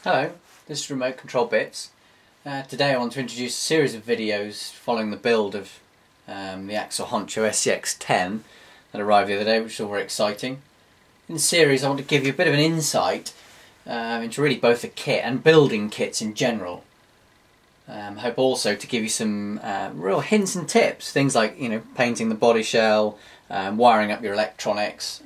Hello, this is Remote Control Bits. Today I want to introduce a series of videos following the build of the Axial Honcho SCX10 that arrived the other day, which is all very exciting. In the series I want to give you a bit of an insight into really both the kit and building kits in general. Hope also to give you some real hints and tips, things like painting the body shell, wiring up your electronics,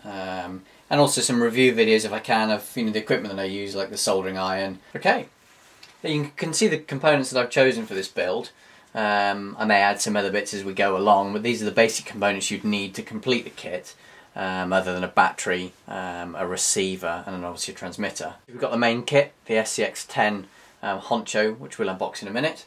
and also some review videos if I can of the equipment that I use, like the soldering iron. Okay, you can see the components that I've chosen for this build. I may add some other bits as we go along, but these are the basic components you'd need to complete the kit, other than a battery, a receiver, and then obviously a transmitter. We've got the main kit, the SCX10 Honcho, which we'll unbox in a minute.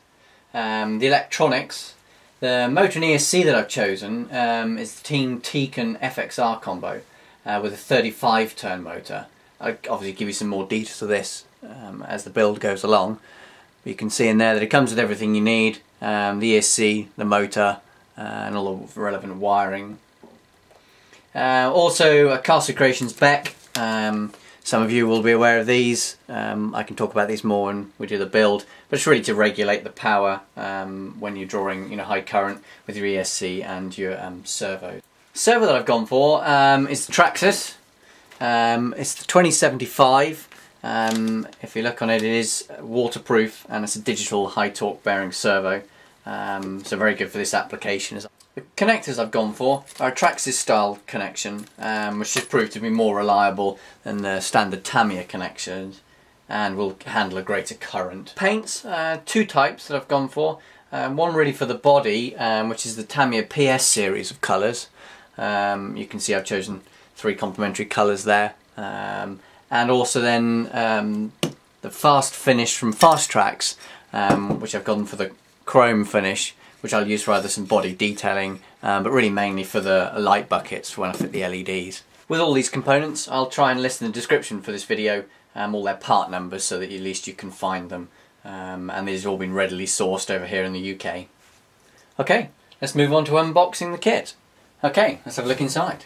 The electronics, the Motor ESC that I've chosen is the Team Tekin FXR combo with a 35 turn motor. I'll obviously give you some more details of this as the build goes along. But you can see in there that it comes with everything you need, the ESC, the motor, and all the relevant wiring. Also a Castle Creations BEC. Some of you will be aware of these. I can talk about these more when we do the build, but it's really to regulate the power when you're drawing high current with your ESC and your servo. Servo that I've gone for is the Traxxas. It's the 2075. If you look on it, it is waterproof and it's a digital high torque bearing servo, so very good for this application. The connectors I've gone for are a Traxxas style connection, which has proved to be more reliable than the standard Tamiya connections and will handle a greater current. Paints, two types that I've gone for. One really for the body, which is the Tamiya PS series of colours. You can see I've chosen 3 complementary colours there. And also then the fast finish from Fast Trax, which I've gone for the chrome finish, which I'll use for either some body detailing, but really mainly for the light buckets for when I fit the LEDs. With all these components, I'll try and list in the description for this video all their part numbers so that at least you can find them. And these have all been readily sourced over here in the UK. Okay, let's move on to unboxing the kit. Okay, let's have a look inside.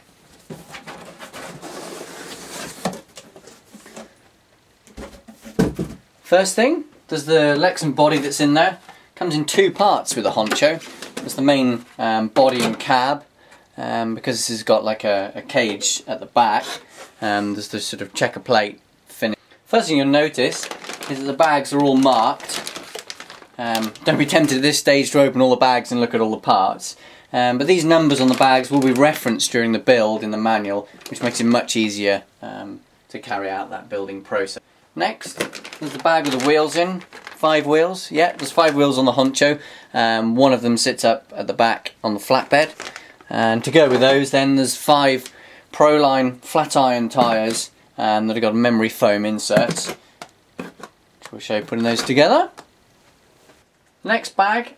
First thing, there's the Lexan body that's in there. Comes in 2 parts with the Honcho. There's the main body and cab, because this has got like a cage at the back. There's the sort of checker plate finish. First thing you'll notice is that the bags are all marked. Don't be tempted at this stage to open all the bags and look at all the parts. But these numbers on the bags will be referenced during the build in the manual, which makes it much easier to carry out that building process. Next, there's the bag with the wheels in. 5 wheels, yeah, there's 5 wheels on the Honcho. One of them sits up at the back on the flatbed. And to go with those then, there's 5 Proline flat iron tyres that have got memory foam inserts. Which we'll show you putting those together. Next bag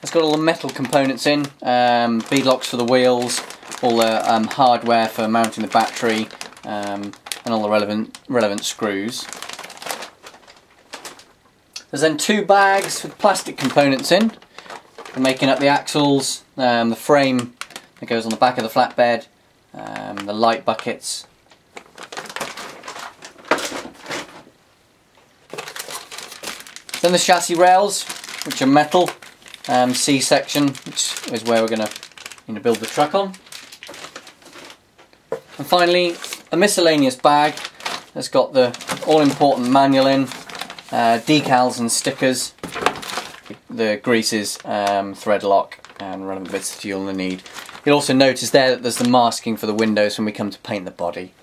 has got all the metal components in, bead locks for the wheels, all the hardware for mounting the battery, and all the relevant screws. There's then 2 bags with plastic components in, for making up the axles, the frame that goes on the back of the flatbed, the light buckets. Then the chassis rails, which are metal, C-section, which is where we're going to build the truck on. And finally, a miscellaneous bag that's got the all-important manual in, decals and stickers, the greases, thread lock, and relevant bits that you'll need. You'll also notice there that there's the masking for the windows when we come to paint the body.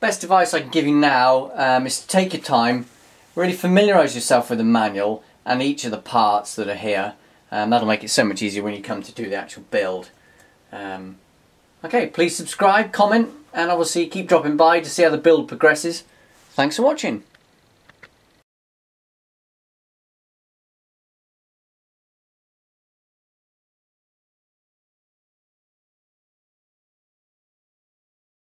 Best advice I can give you now is to take your time, really familiarise yourself with the manual and each of the parts that are here. That'll make it so much easier when you come to do the actual build. Okay, please subscribe, comment, and obviously keep dropping by to see how the build progresses. Thanks for watching.